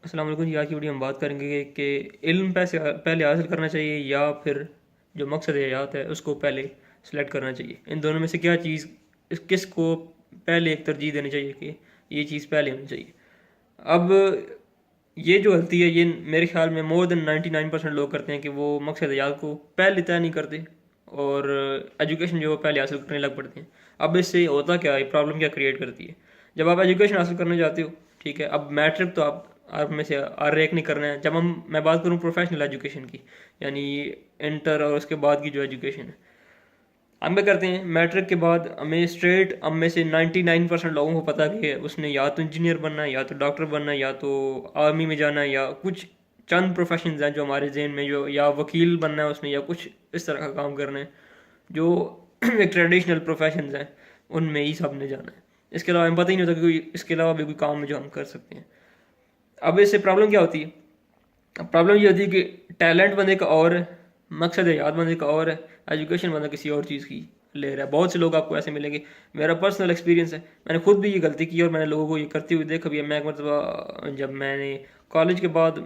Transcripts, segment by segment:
अस्सलाम वालेकुम जी। आज की वीडियो हम बात करेंगे कि इल्म पैसे पहले हासिल करना चाहिए या फिर जो मकसद हयात है उसको पहले सेलेक्ट करना चाहिए। इन दोनों में से क्या चीज़ किस को पहले एक तरजीह देनी चाहिए कि ये चीज़ पहले होनी चाहिए। अब ये जो गलती है ये मेरे ख्याल में मोर देन 99% लोग करते हैं कि वो मकसद हयात को पहले तय नहीं करते और एजुकेशन जो है पहले हासिल करने लग पड़ते हैं। अब इससे होता क्या है, प्रॉब्लम क्या क्रिएट करती है। जब आप एजुकेशन हासिल करने जाते हो, ठीक है, अब मैट्रिक तो आप में से आर रैंक नहीं करना है। जब मैं बात करूँ प्रोफेशनल एजुकेशन की, यानी इंटर और उसके बाद की जो एजुकेशन है, हम क्या करते हैं मैट्रिक के बाद हमें स्ट्रेट हम में से 99% लोगों को पता कि उसने या तो इंजीनियर बनना है, या तो डॉक्टर बनना है, या तो आर्मी में जाना है, या कुछ चंद प्रोफेशन हैं जो हमारे जहन में, जो या वकील बनना है उसने, या कुछ इस तरह का काम करना है जो एक ट्रेडिशनल प्रोफेशन हैं, उनमें ही सब ने जाना है। इसके अलावा हमें पता ही नहीं होता कि कोई इसके अलावा भी कोई काम है जो हम कर सकते हैं। अब इससे प्रॉब्लम क्या होती है, प्रॉब्लम ये होती है कि टैलेंट बंदे का और है, मकसद है याद बंदे का और है, एजुकेशन बंदा किसी और चीज़ की ले रहा है। बहुत से लोग आपको ऐसे मिलेंगे, मेरा पर्सनल एक्सपीरियंस है, मैंने खुद भी ये गलती की और मैंने लोगों को ये करते हुए देखा भी है। मैं एक मरतबा जब मैंने कॉलेज के बाद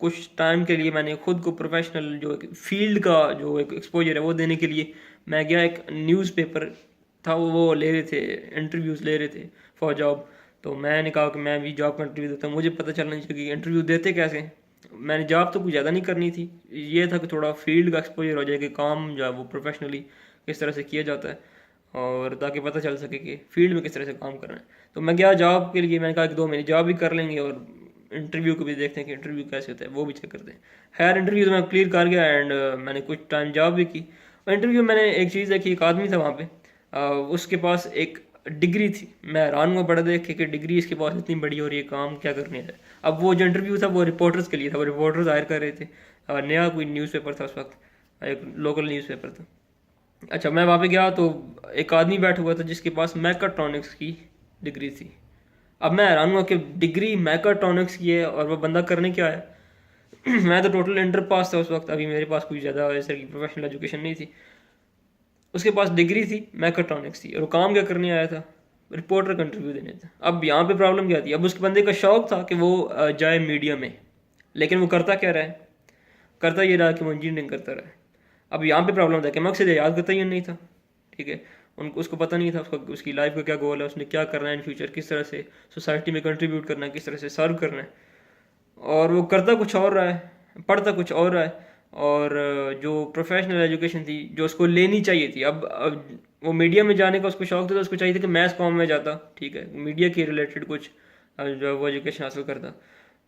कुछ टाइम के लिए मैंने खुद को प्रोफेशनल जो एक फील्ड का जो एक एक्सपोजर है वो देने के लिए मैं गया। एक न्यूज़पेपर था, वो ले रहे थे, इंटरव्यूज़ ले रहे थे फॉर जॉब। तो मैंने कहा कि मैं भी जॉब का इंटरव्यू देता हूँ, मुझे पता चलना चाहिए कि इंटरव्यू देते कैसे हैं। मैंने जॉब तो कुछ ज़्यादा नहीं करनी थी, ये था कि थोड़ा फील्ड का एक्सपोजर हो जाए कि काम जो है वो प्रोफेशनली किस तरह से किया जाता है, और ताकि पता चल सके कि फील्ड में किस तरह से काम करना है। तो मैं गया जॉब के लिए, मैंने कहा कि 2 महीने जॉब भी कर लेंगे और इंटरव्यू को भी देखते हैं कि इंटरव्यू कैसे होता है, वो भी चेक करते हैं। खैर इंटरव्यू तो मैं क्लियर कर गया एंड मैंने कुछ टाइम जॉब भी की। और इंटरव्यू मैंने एक चीज़ देखी, एक आदमी था वहाँ पे, उसके पास एक डिग्री थी। मैं हैरान हुआ बड़ा देख के कि डिग्री इसके पास इतनी बड़ी और ये काम क्या करने है। अब वो जो इंटरव्यू था वो रिपोर्टर्स के लिए था, वो रिपोर्टर्स हायर कर रहे थे। नया कोई न्यूज़पेपर था उस वक्त, एक लोकल न्यूज़पेपर था। अच्छा, मैं वहाँ पे गया तो एक आदमी बैठा हुआ था जिसके पास मैकाट्रॉनिक्स की डिग्री थी। अब मैं हैरान हुआ कि डिग्री मैकाट्रॉनिक्स की है और वो बंदा करने क्या है। मैं तो टोटल इंटर पास था उस वक्त, अभी मेरे पास कोई ज़्यादा ऐसे की प्रोफेशनल एजुकेशन नहीं थी। उसके पास डिग्री थी, मैकाट्रॉनिक्स थी, और वो काम क्या करने आया था, रिपोर्टर का इंटरव्यू देने था। अब यहाँ पे प्रॉब्लम क्या थी, अब उस बंदे का शौक था कि वो जाए मीडिया में, लेकिन वो करता क्या रहा है, करता ये रहा कि वो इंजीनियरिंग करता रहा है। अब यहाँ पे प्रॉब्लम था कि मकसद याद करता ही नहीं था, ठीक है। उनको उसको पता नहीं था उसका उसकी लाइफ का क्या गोल है, उसने क्या करना है इन फ्यूचर, किस तरह से सोसाइटी में कंट्रीब्यूट करना है, किस तरह से सर्व करना है। और वो करता कुछ और रहा है, पढ़ता कुछ और रहा है। और जो प्रोफेशनल एजुकेशन थी जो उसको लेनी चाहिए थी, अब वो मीडिया में जाने का उसको शौक था, तो उसको चाहिए था कि मैथ कॉम में जाता, ठीक है, मीडिया के रिलेटेड कुछ जो वो एजुकेशन हासिल करता।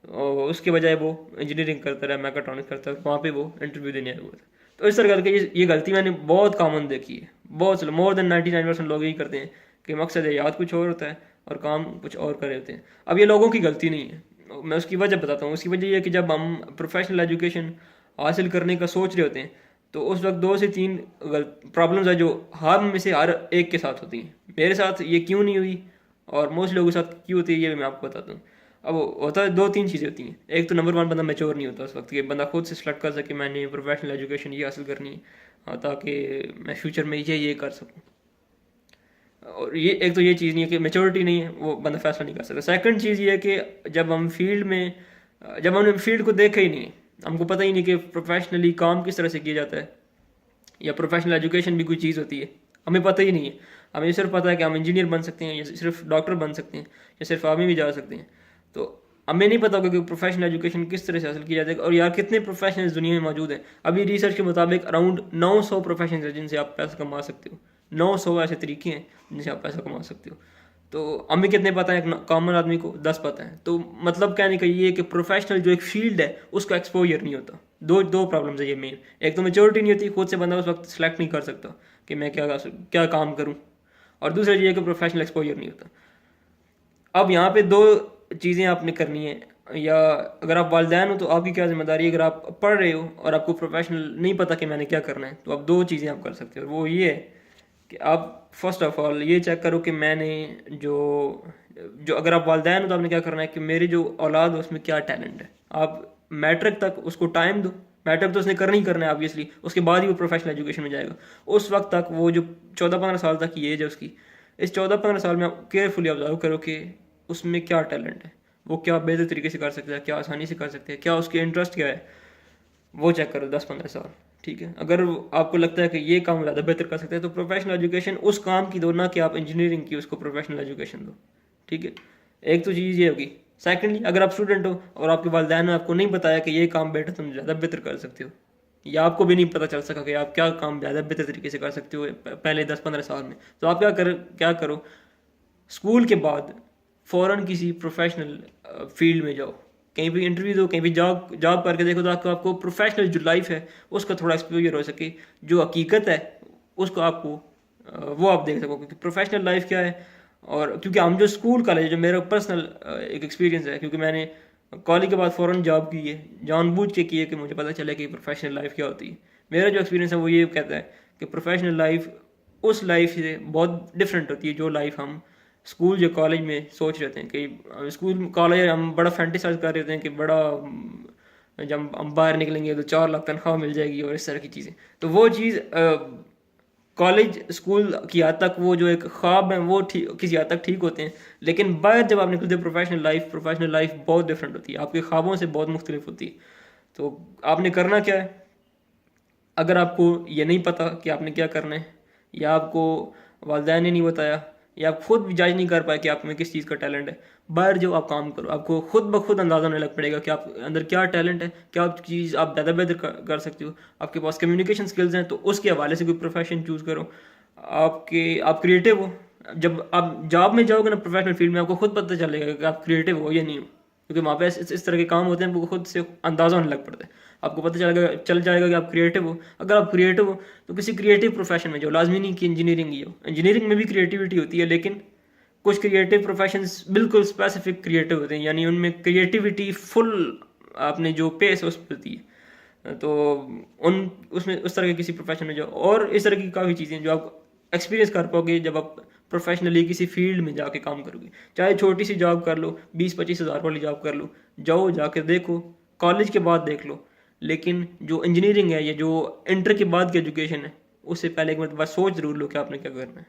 और उसके बजाय वो इंजीनियरिंग करता रहा, मैकाट्रॉनिक्स करता, वहाँ पे वो इंटरव्यू देने आया हुआ था। तो इस तरह करके ये गलती मैंने बहुत कॉमन देखी है। बहुत मोर देन 99% लोग यही करते हैं कि मकसद है याद कुछ और होता है और काम कुछ और कर रहे होते हैं। अब ये लोगों की गलती नहीं है, मैं उसकी वजह बताता हूँ। उसकी वजह ये है कि जब हम प्रोफेशनल एजुकेशन हासिल करने का सोच रहे होते हैं तो उस वक्त 2 से 3 प्रॉब्लम्स है जो हर में से हर एक के साथ होती हैं। मेरे साथ ये क्यों नहीं हुई और मोस्ट लोगों के साथ क्यों होती है ये मैं आपको बताता हूँ। अब होता है 2-3 चीज़ें होती हैं। एक तो नंबर 1, बंदा मैच्योर नहीं होता उस वक्त, कि बंदा खुद से सेलेक्ट कर सके मैंने प्रोफेशनल एजुकेशन ये हासिल करनी है ताकि मैं फ्यूचर में ये कर सकूँ। और ये एक तो ये चीज़ नहीं है कि मेच्योरिटी नहीं है, वो बंदा फैसला नहीं कर सकता। सेकंड चीज़ ये है कि जब हम फील्ड में जब हमने फील्ड को देखा ही नहीं है, हमको पता ही नहीं कि प्रोफेशनली काम किस तरह से किया जाता है, या प्रोफेशनल एजुकेशन भी कोई चीज़ होती है, हमें पता ही नहीं है। हमें सिर्फ पता है कि हम इंजीनियर बन सकते हैं, या सिर्फ डॉक्टर बन सकते हैं, या सिर्फ आर्मी भी जा सकते हैं। तो हमें नहीं पता होगा कि प्रोफेशनल एजुकेशन किस तरह से हासिल किया जाएगा। और यार कितने प्रोफेशन दुनिया में मौजूद हैं। अभी रिसर्च के मुताबिक अराउंड 900 प्रोफेशन है जिनसे आप पैसा कमा सकते हो। 900 ऐसे तरीके हैं जिनसे आप पैसा कमा सकते हो। तो हमें कितने पता है, कॉमन आदमी को 10 पता है। तो मतलब कहने का ये है कि प्रोफेशनल जो एक फील्ड है उसका एक्सपोजर नहीं होता। दो दो प्रॉब्लम्स है ये मेन। एक तो मेच्योरिटी नहीं होती, खुद से बंदा उस वक्त सेलेक्ट नहीं कर सकता कि मैं क्या क्या काम करूं। और दूसरा ये है कि प्रोफेशनल एक्सपोजर नहीं होता। अब यहाँ पे 2 चीज़ें आपने करनी है, या अगर आप वालिदैन हो तो आपकी क्या जिम्मेदारी है। अगर आप पढ़ रहे हो और आपको प्रोफेशनल नहीं पता कि मैंने क्या करना है, तो आप 2 चीज़ें आप कर सकते हो। वो ये है कि आप फर्स्ट ऑफ ऑल ये चेक करो कि मैंने जो जो अगर आप वालिदैन हो तो आपने क्या करना है कि मेरी जो औलाद है उसमें क्या टैलेंट है। आप मैट्रिक तक उसको टाइम दो, मैट्रिक तो उसने करना ही करना है ऑब्वियसली, उसके बाद ही वो प्रोफेशनल एजुकेशन में जाएगा। उस वक्त तक वो जो 14-15 साल तक की एज है उसकी, इस 14-15 साल में आप केयरफुली ऑब्जर्व करो कि उसमें क्या टैलेंट है। वो क्या बेहतर तरीके से कर सकता है, क्या आसानी से कर सकते हैं, क्या उसके इंटरेस्ट क्या है, वो चेक करो 10-15 साल। ठीक है, अगर आपको लगता है कि ये काम ज़्यादा बेहतर कर सकते हैं तो प्रोफेशनल एजुकेशन उस काम की दो, ना कि आप इंजीनियरिंग की उसको प्रोफेशनल एजुकेशन दो। ठीक है, एक तो चीज़ ये होगी। सेकेंडली, अगर आप स्टूडेंट हो और आपके वालिदैन ने आपको नहीं बताया कि ये काम बेटा तुम ज़्यादा बेहतर कर सकते हो, या आपको भी नहीं पता चल सका कि आप क्या काम ज़्यादा बेहतर तरीके से कर सकते हो पहले 10-15 साल में, तो आप क्या करो, स्कूल के बाद फ़ौरन किसी प्रोफेशनल फील्ड में जाओ, कहीं भी इंटरव्यू दो, कहीं भी जॉब जॉब करके देखो, तो आपको प्रोफेशनल जो लाइफ है उसका थोड़ा एक्सपोजर हो सके, जो हकीकत है उसको आपको वो आप देख सको कि प्रोफेशनल लाइफ क्या है। और क्योंकि हम जो स्कूल कॉलेज, जो मेरा पर्सनल एक एक्सपीरियंस है, क्योंकि मैंने कॉलेज के बाद फ़ौरन जॉब की है, जानबूझ के की है कि मुझे पता चले कि प्रोफेशनल लाइफ क्या होती है। मेरा जो एक्सपीरियंस है वो ये कहता है कि प्रोफेशनल लाइफ उस लाइफ से बहुत डिफरेंट होती है जो लाइफ हम स्कूल या कॉलेज में सोच रहे हैं कि स्कूल कॉलेज हम बड़ा फैंटिसाइज कर रहे थे कि बड़ा जब हम बाहर निकलेंगे तो 4 लाख तनख्वाह मिल जाएगी और इस तरह की चीज़ें। तो वो चीज़ कॉलेज स्कूल की हद तक वो जो एक ख्वाब है वो ठीक, किसी हद तक ठीक होते हैं, लेकिन बाहर जब आप निकलते हैं प्रोफेशनल लाइफ बहुत डिफरेंट होती है, आपके ख्वाबों से बहुत मुख्तलिफ होती है। तो आपने करना क्या है, अगर आपको ये नहीं पता कि आपने क्या करना है, या आपको वालिदैन ने नहीं बताया, या आप खुद भी जज नहीं कर पाए कि आप में किस चीज़ का टैलेंट है, बाहर जो आप काम करो, आपको खुद ब खुद अंदाज़ा होने लग पड़ेगा कि आप अंदर क्या टैलेंट है, क्या चीज़ आप ज़्यादा बेहतर कर सकते हो। आपके पास कम्युनिकेशन स्किल्स हैं तो उसके हवाले से कोई प्रोफेशन चूज़ करो। आप क्रिएटिव हो, जब आप जॉब में जाओगे ना प्रोफेशनल फील्ड में, आपको खुद पता चलेगा कि आप क्रिएटिव हो या नहीं हो, क्योंकि वहाँ पे इस तरह के काम होते हैं, आपको खुद से अंदाज़ा होने लग पड़ता है। आपको पता चल जाएगा कि आप क्रिएटिव हो। अगर आप क्रिएटिव हो तो किसी क्रिएटिव प्रोफेशन में जाओ, लाजमी नहीं कि इंजीनियरिंग ही हो, इंजीनियरिंग में भी क्रिएटिविटी होती है, लेकिन कुछ क्रिएटिव प्रोफेशंस बिल्कुल स्पेसिफिक क्रिएटिव होते हैं, यानी उनमें क्रिएटिविटी फुल आपने जो पेस है उस पर होती है। तो उन उसमें उस तरह के किसी प्रोफेशन में जाओ, और इस तरह की काफ़ी चीज़ें जो आप एक्सपीरियंस कर पाओगे जब आप प्रोफेशनली किसी फील्ड में जाके काम करोगे। चाहे छोटी सी जॉब कर लो, 20-25 हज़ार वाली जॉब कर लो, जाओ जाके देखो, कॉलेज के बाद देख लो, लेकिन जो इंजीनियरिंग है या जो इंटर के बाद की एजुकेशन है, उससे पहले एक बार सोच जरूर लो कि आपने क्या करना है।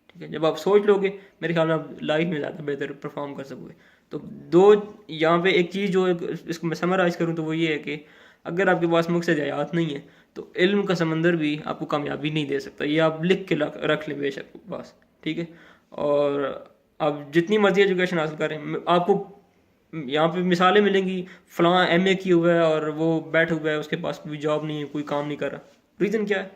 ठीक है, जब आप सोच लोगे मेरे ख्याल में आप लाइफ में ज़्यादा बेहतर परफॉर्म कर सकोगे। तो दो यहाँ पे एक चीज़ जो इसको मैं समराइज़ करूँ तो वो ये है कि अगर आपके पास मकसद हयात नहीं है तो इल्म का समंदर भी आपको कामयाबी नहीं दे सकता, ये आप लिख के रख लें बेशक बस। ठीक है, और आप जितनी मर्जी एजुकेशन हासिल करें, आपको यहाँ पे मिसालें मिलेंगी, फलां एमए किया हुआ है और वो बैठा हुआ है, उसके पास कोई जॉब नहीं है, कोई काम नहीं कर रहा। रीज़न क्या है,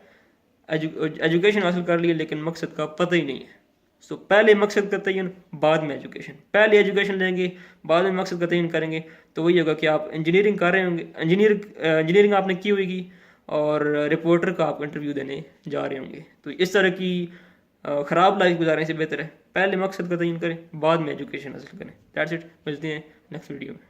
एजुकेशन हासिल कर लिया लेकिन मकसद का पता ही नहीं है। सो पहले मकसद का तयन, बाद में एजुकेशन। पहले एजुकेशन लेंगे, बाद में मकसद का तयन करेंगे, तो वही होगा कि आप इंजीनियरिंग कर रहे होंगे, इंजीनियरिंग आपने की होगी और रिपोर्टर का आप इंटरव्यू देने जा रहे होंगे। तो इस तरह की ख़राब लाइफ गुजारने से बेहतर है पहले मकसद का तयन करें, बाद में एजुकेशन हासिल करें। दैट्स इट, मिलते हैं नेक्स्ट वीडियो में।